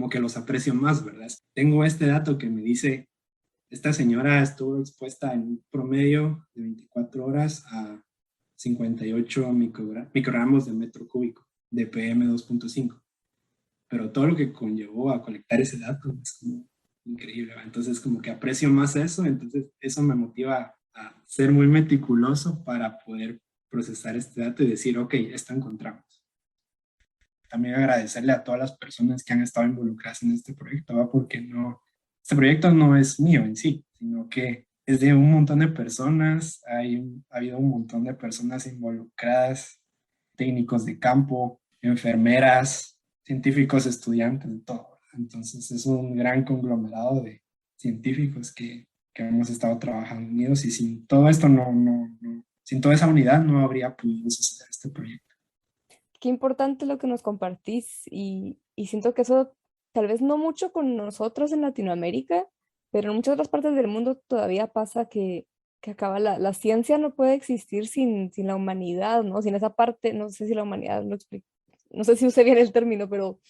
que los aprecio más, ¿verdad? Tengo este dato que me dice, esta señora estuvo expuesta en un promedio de 24 horas a 58 microgramos de metro cúbico de PM2.5. Pero todo lo que conllevó a colectar ese dato es como increíble, ¿verdad? Entonces como que aprecio más eso, entonces eso me motiva a ser muy meticuloso para poder procesar este dato y decir, ok, esto encontramos. También agradecerle a todas las personas que han estado involucradas en este proyecto, ¿va? Porque no, este proyecto no es mío en sí, sino que es de un montón de personas, ha habido un montón de personas involucradas, técnicos de campo, enfermeras, científicos, estudiantes, de todo. Entonces es un gran conglomerado de científicos que hemos estado trabajando unidos y sin todo esto sin toda esa unidad no habría podido suceder este proyecto. Qué importante lo que nos compartís y siento que eso tal vez no mucho con nosotros en Latinoamérica, pero en muchas otras partes del mundo todavía pasa que acaba la ciencia no puede existir sin la humanidad, ¿no? Sin esa parte, no sé si la humanidad lo explica, no sé si usé bien el término, pero,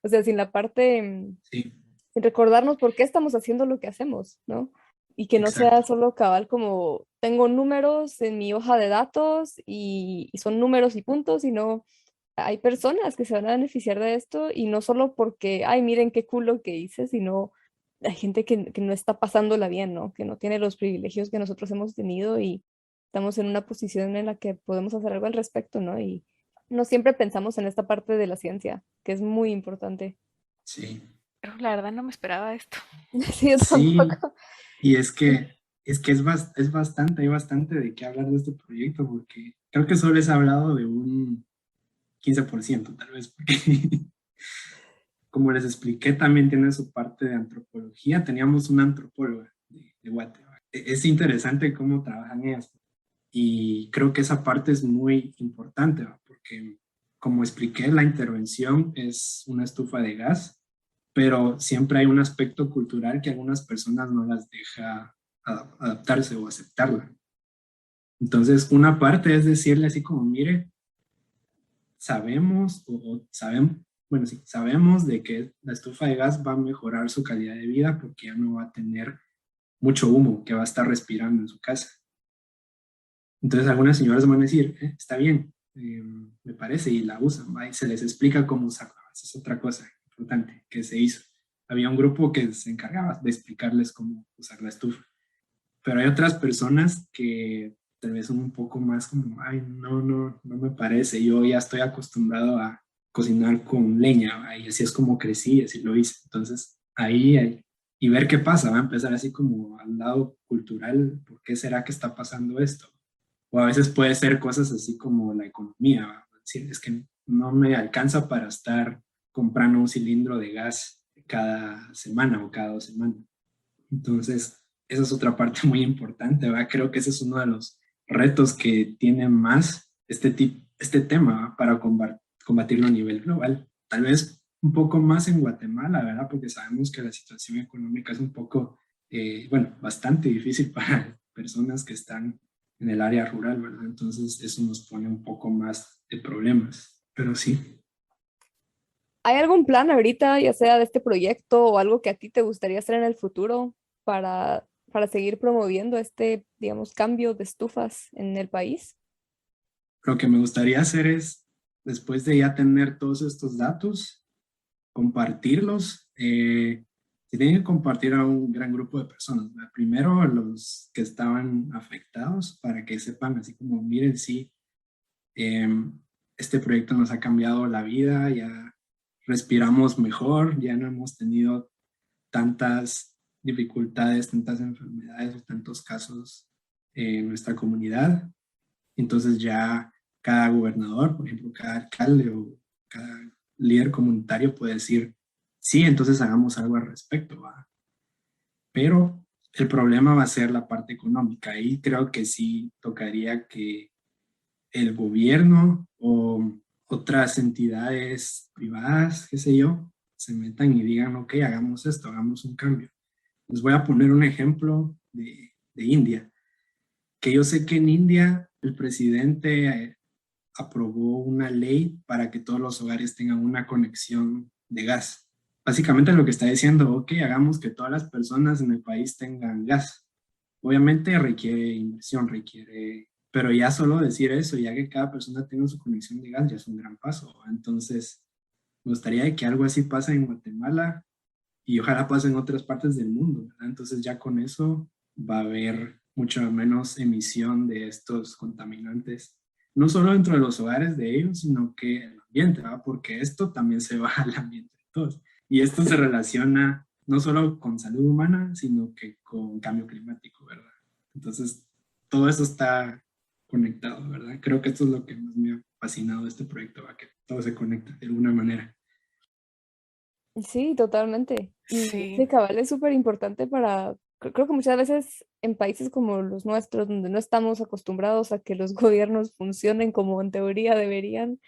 o sea, sin la parte, Sí, sin recordarnos por qué estamos haciendo lo que hacemos, ¿no? Y que no sea exacto. solo cabal como tengo números en mi hoja de datos y son números y puntos, sino hay personas que se van a beneficiar de esto y no solo porque, ay, miren qué cool lo que hice, sino hay gente que no está pasándola bien, ¿no? Que no tiene los privilegios que nosotros hemos tenido y estamos en una posición en la que podemos hacer algo al respecto, ¿no? Y no siempre pensamos en esta parte de la ciencia, que es muy importante. Sí, Pero la verdad no me esperaba esto. Sí, yo sí, tampoco. y es bastante, hay bastante de qué hablar de este proyecto, porque creo que solo les he hablado de un 15% tal vez, porque como les expliqué, también tiene su parte de antropología. Teníamos una antropóloga de Guatemala. Es interesante cómo trabajan ellas y creo que esa parte es muy importante, ¿va? Porque como expliqué, la intervención es una estufa de gas, pero siempre hay un aspecto cultural que a algunas personas no las deja adaptarse o aceptarla. Entonces, una parte es decirle así como, mire, sabemos bueno, sí, sabemos de que la estufa de gas va a mejorar su calidad de vida porque ya no va a tener mucho humo que va a estar respirando en su casa. Entonces algunas señoras van a decir, está bien, me parece, y la usan, ¿va? Y se les explica cómo usarla. Esa es otra cosa importante que se hizo. Había un grupo que se encargaba de explicarles cómo usar la estufa. Pero hay otras personas que tal vez son un poco más como, ay, no me parece, yo ya estoy acostumbrado a cocinar con leña, ¿va? Y así es como crecí, así lo hice. Entonces, y ver qué pasa, va a empezar así como al lado cultural, ¿por qué será que está pasando esto? O a veces puede ser cosas así como la economía, ¿va? Es decir, es que no me alcanza para estar comprando un cilindro de gas cada semana o cada 2 semanas. Entonces, esa es otra parte muy importante, ¿va? Creo que ese es uno de los retos que tiene más este tema, ¿va? Para combatirlo a nivel global. Tal vez un poco más en Guatemala, ¿verdad? Porque sabemos que la situación económica es un poco, bueno, bastante difícil para personas que están en el área rural, ¿verdad? Entonces eso nos pone un poco más de problemas, pero sí. ¿Hay algún plan ahorita, ya sea de este proyecto o algo que a ti te gustaría hacer en el futuro para seguir promoviendo este, digamos, cambio de estufas en el país? Lo que me gustaría hacer es, después de ya tener todos estos datos, compartirlos. Se tienen que compartir a un gran grupo de personas, ¿verdad? Primero a los que estaban afectados para que sepan así como, miren, sí, eh, este proyecto nos ha cambiado la vida, ya respiramos mejor, ya no hemos tenido tantas dificultades, tantas enfermedades, tantos casos en nuestra comunidad. Entonces ya cada gobernador, por ejemplo, cada alcalde o cada líder comunitario puede decir, sí, entonces hagamos algo al respecto, ¿va? Pero el problema va a ser la parte económica. Y creo que sí tocaría que el gobierno o otras entidades privadas, qué sé yo, se metan y digan, ok, hagamos esto, hagamos un cambio. Les voy a poner un ejemplo de India, que yo sé que en India el presidente aprobó una ley para que todos los hogares tengan una conexión de gas. Básicamente lo que está diciendo, ok, hagamos que todas las personas en el país tengan gas. Obviamente requiere inversión, requiere, pero ya solo decir eso, ya que cada persona tenga su conexión de gas, ya es un gran paso. Entonces, me gustaría que algo así pase en Guatemala y ojalá pase en otras partes del mundo, ¿verdad? Entonces ya con eso va a haber mucho menos emisión de estos contaminantes, no solo dentro de los hogares de ellos, sino que el ambiente, ¿verdad? Porque esto también se va al ambiente de todos. Y esto se relaciona no solo con salud humana, sino que con cambio climático, ¿verdad? Entonces, todo eso está conectado, ¿verdad? Creo que esto es lo que más me ha fascinado de este proyecto, ¿verdad? Que todo se conecta de alguna manera. Sí, totalmente. Y Sí. ese cabal es súper importante para, creo que muchas veces en países como los nuestros, donde no estamos acostumbrados a que los gobiernos funcionen como en teoría deberían,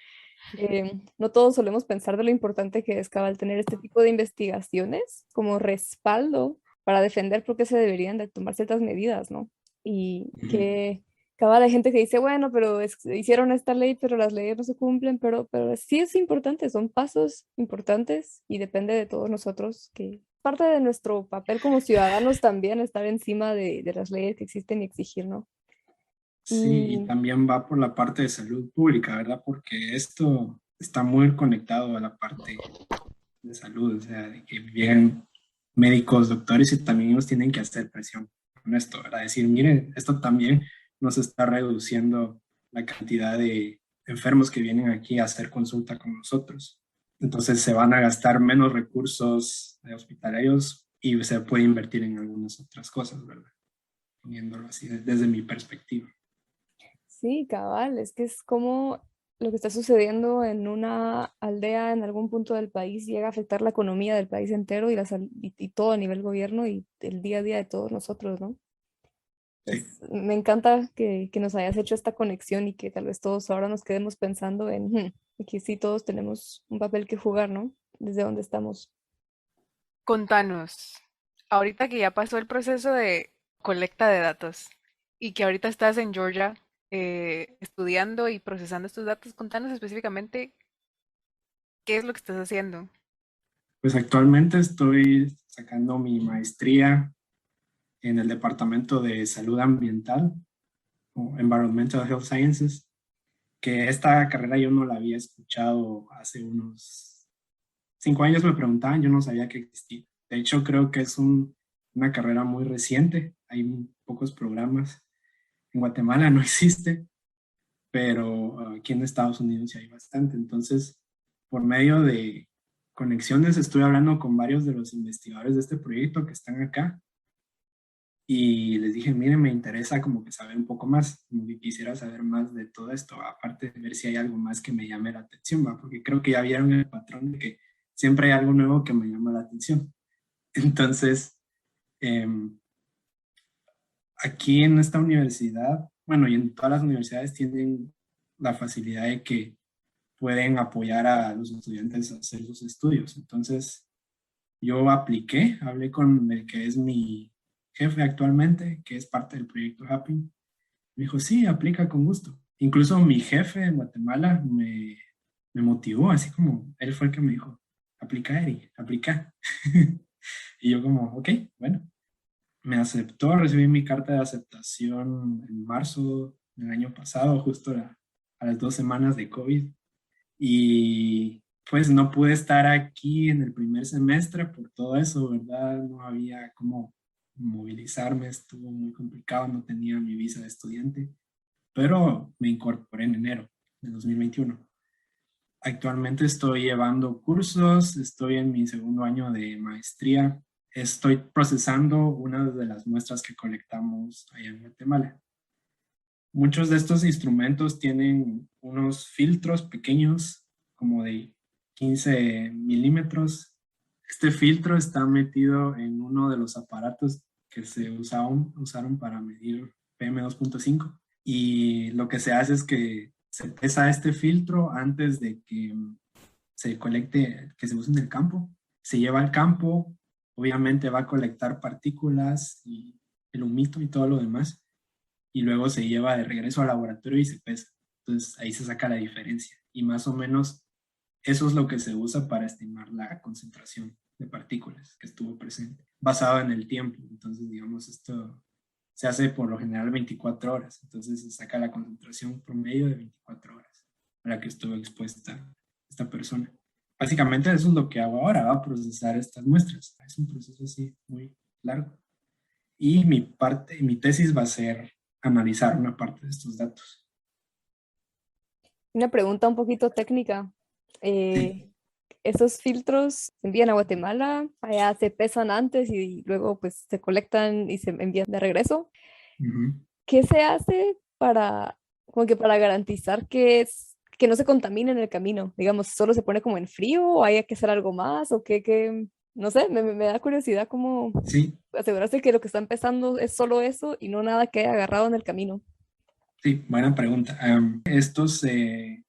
no todos solemos pensar de lo importante que es cabal tener este tipo de investigaciones como respaldo para defender por qué se deberían de tomar ciertas medidas, ¿no? Y que cabal hay gente que dice, bueno, pero hicieron esta ley, pero las leyes no se cumplen, pero sí es importante, son pasos importantes y depende de todos nosotros, que parte de nuestro papel como ciudadanos también estar encima de las leyes que existen y exigir, ¿no? Sí, y Y también va por la parte de salud pública, ¿verdad? Porque esto está muy conectado a la parte de salud, o sea, de que vienen médicos, doctores y también ellos tienen que hacer presión con esto, ¿verdad? Decir, miren, esto también nos está reduciendo la cantidad de enfermos que vienen aquí a hacer consulta con nosotros. Entonces se van a gastar menos recursos hospitalarios y se puede invertir en algunas otras cosas, ¿verdad? Poniéndolo así desde mi perspectiva. sí, cabal, es que es como lo que está sucediendo en una aldea en algún punto del país llega a afectar la economía del país entero y, y todo a nivel gobierno y el día a día de todos nosotros, ¿no? Sí. Me encanta que nos hayas hecho esta conexión y que tal vez todos ahora nos quedemos pensando en que sí, todos tenemos un papel que jugar, ¿no? Desde donde estamos. Contanos, ahorita que ya pasó el proceso de colecta de datos y que ahorita estás en Georgia estudiando y procesando estos datos, contanos específicamente qué es lo que estás haciendo. Pues actualmente estoy sacando mi maestría en el Departamento de Salud Ambiental o Environmental Health Sciences, que esta carrera yo no la había escuchado hace unos 5 años, me preguntaban, yo no sabía que existía. De hecho, creo que es una carrera muy reciente, hay pocos programas. En Guatemala no existe, pero aquí en Estados Unidos sí hay bastante. Entonces, por medio de conexiones, estoy hablando con varios de los investigadores de este proyecto que están acá y les dije, miren, me interesa como que saber un poco más, como que quisiera saber más de todo esto, aparte de ver si hay algo más que me llame la atención, ¿va? Porque creo que ya vieron el patrón de que siempre hay algo nuevo que me llama la atención. Entonces, em, aquí en esta universidad, bueno, y en todas las universidades tienen la facilidad de que pueden apoyar a los estudiantes a hacer sus estudios. Entonces, yo apliqué, hablé con el que es mi jefe actualmente, que es parte del proyecto Happy. Me dijo, sí, aplica con gusto. Incluso mi jefe en Guatemala me motivó, así como él fue el que me dijo, aplica, Eri, aplica. Y yo como, ok, bueno. Me aceptó, recibí mi carta de aceptación en marzo del año pasado, justo a las 2 semanas de COVID. Y pues no pude estar aquí en el primer semestre por todo eso, ¿verdad? No había cómo movilizarme, estuvo muy complicado, no tenía mi visa de estudiante, pero me incorporé en enero de 2021. Actualmente estoy llevando cursos, estoy en mi segundo año de maestría, estoy procesando una de las muestras que colectamos allá en Guatemala. Muchos de estos instrumentos tienen unos filtros pequeños, como de 15 milímetros. Este filtro está metido en uno de los aparatos que se usaron para medir PM2.5. Y lo que se hace es que se pesa este filtro antes de que se colecte, que se use en el campo. Se lleva al campo, obviamente va a colectar partículas y el humito y todo lo demás y luego se lleva de regreso al laboratorio y se pesa. Entonces ahí se saca la diferencia y más o menos eso es lo que se usa para estimar la concentración de partículas que estuvo presente, basado en el tiempo. Entonces, digamos, esto se hace por lo general 24 horas, entonces se saca la concentración promedio de 24 horas a la que estuvo expuesta esta persona. Básicamente eso es lo que hago ahora, va a procesar estas muestras. Es un proceso así muy largo. Y mi tesis va a ser analizar una parte de estos datos. Una pregunta un poquito técnica. Sí. ¿Esos filtros se envían a Guatemala? Allá se pesan antes y luego pues se colectan y se envían de regreso. Ujú. ¿Qué se hace para, como que para garantizar que no se contamine en el camino? Digamos, ¿solo se pone como en frío o hay que hacer algo más? ¿O no sé, me da curiosidad cómo Sí, asegurarse que lo que está empezando es solo eso y no nada que haya agarrado en el camino. sí, buena pregunta. Esto se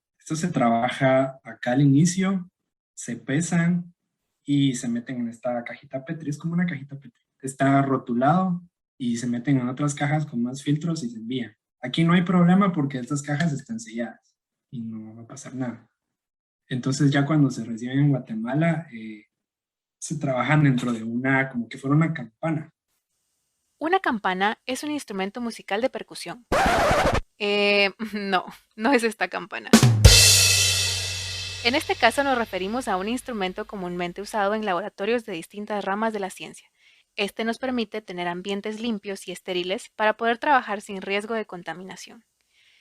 trabaja acá al inicio, se pesan y se meten en esta cajita Petri. Es como una cajita Petri. Está rotulado y se meten en otras cajas con más filtros y se envían. Aquí no hay problema porque estas cajas están selladas y no va a pasar nada. Entonces ya cuando se reciben en Guatemala, se trabajan dentro de una, como que fuera una campana. Una campana es un instrumento musical de percusión. No, no es esta campana. En este caso nos referimos a un instrumento comúnmente usado en laboratorios de distintas ramas de la ciencia. Este nos permite tener ambientes limpios y estériles para poder trabajar sin riesgo de contaminación.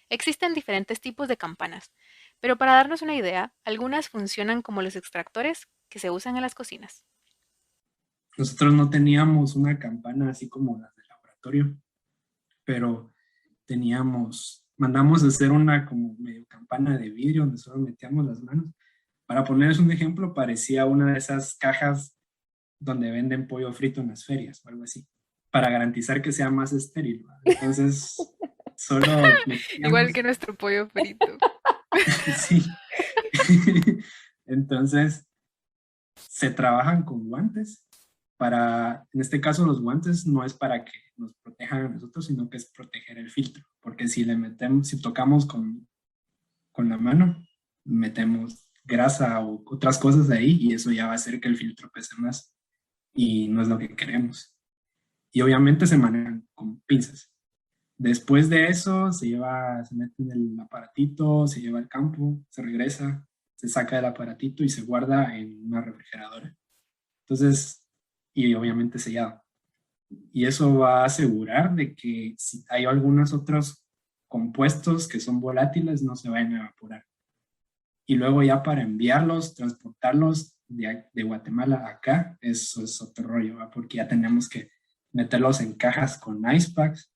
Existen diferentes tipos de campanas, pero para darnos una idea, algunas funcionan como los extractores que se usan en las cocinas. Nosotros no teníamos una campana así como las del laboratorio, pero mandamos a hacer una como medio campana de vidrio donde solo metíamos las manos. Para ponerles un ejemplo, parecía una de esas cajas donde venden pollo frito en las ferias o algo así, para garantizar que sea más estéril, ¿va? Entonces, solo Igual metíamos, que nuestro pollo frito. sí. Entonces, se trabajan con guantes en este caso los guantes no es para que nos protejan a nosotros, sino que es proteger el filtro, porque si tocamos con la mano, metemos grasa o otras cosas ahí y eso ya va a hacer que el filtro pese más y no es lo que queremos. Y obviamente se manejan con pinzas. Después de eso se mete en el aparatito, se lleva al campo, se regresa, se saca del aparatito y se guarda en una refrigeradora. Entonces, y obviamente sellado. Y eso va a asegurar de que si hay algunos otros compuestos que son volátiles, no se vayan a evaporar. Y luego ya para enviarlos, transportarlos de Guatemala acá, eso es otro rollo, ¿va? Porque ya tenemos que meterlos en cajas con ice packs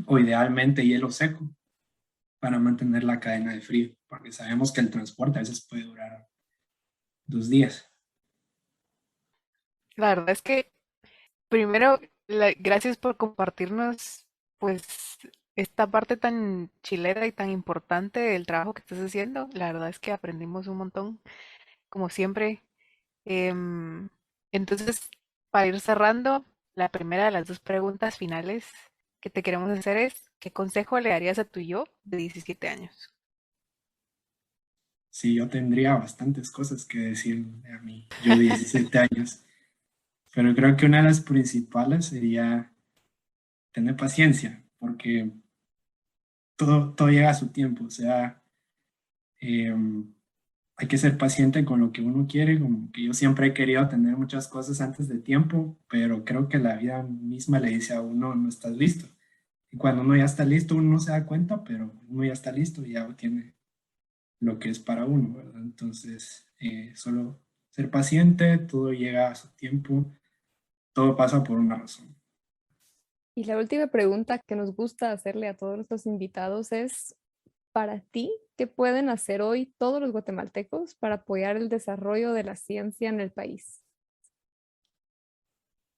o idealmente hielo seco para mantener la cadena de frío, porque sabemos que el transporte a veces puede durar 2 días. La verdad es que primero, gracias por compartirnos, pues, esta parte tan chilera y tan importante del trabajo que estás haciendo. La verdad es que aprendimos un montón, como siempre. Em, entonces, para ir cerrando, la primera de las dos preguntas finales que te queremos hacer es, ¿qué consejo le darías a tu yo de 17 años? Sí, yo tendría bastantes cosas que decir a mí, yo de 17 años, pero creo que una de las principales sería tener paciencia, porque todo llega a su tiempo, o sea, hay que ser paciente con lo que uno quiere, como que yo siempre he querido tener muchas cosas antes de tiempo, pero creo que la vida misma le dice a uno, no estás listo. Y cuando uno ya está listo, uno no se da cuenta, pero uno ya está listo y ya tiene lo que es para uno, ¿verdad? Entonces, solo ser paciente, todo llega a su tiempo, todo pasa por una razón. Y la última pregunta que nos gusta hacerle a todos nuestros invitados es, para ti, ¿qué pueden hacer hoy todos los guatemaltecos para apoyar el desarrollo de la ciencia en el país?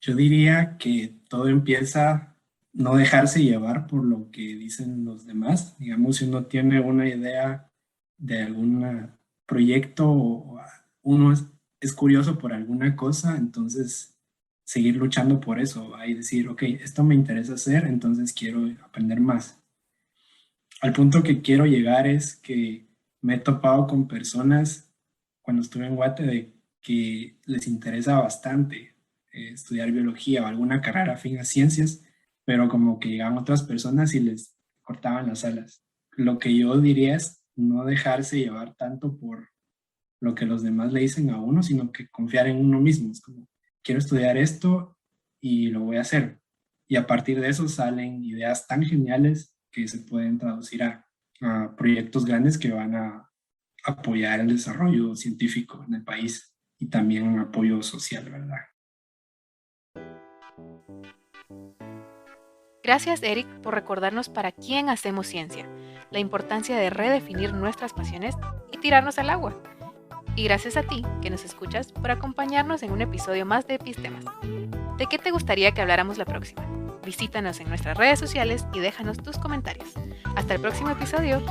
Yo diría que todo empieza no dejarse llevar por lo que dicen los demás. Digamos, si uno tiene una idea de algún proyecto o uno es curioso por alguna cosa, entonces seguir luchando por eso, y decir, ok, esto me interesa hacer, entonces quiero aprender más. Al punto que quiero llegar es que me he topado con personas cuando estuve en Guate de que les interesa bastante estudiar biología o alguna carrera afín a ciencias, pero como que llegaban otras personas y les cortaban las alas. Lo que yo diría es no dejarse llevar tanto por lo que los demás le dicen a uno, sino que confiar en uno mismo. Es como, quiero estudiar esto y lo voy a hacer. Y a partir de eso salen ideas tan geniales que se pueden traducir a proyectos grandes que van a apoyar el desarrollo científico en el país y también un apoyo social, ¿verdad? Gracias, Eric, por recordarnos para quién hacemos ciencia, la importancia de redefinir nuestras pasiones y tirarnos al agua. Y gracias a ti, que nos escuchas, por acompañarnos en un episodio más de Epistemas. ¿De qué te gustaría que habláramos la próxima? Visítanos en nuestras redes sociales y déjanos tus comentarios. Hasta el próximo episodio.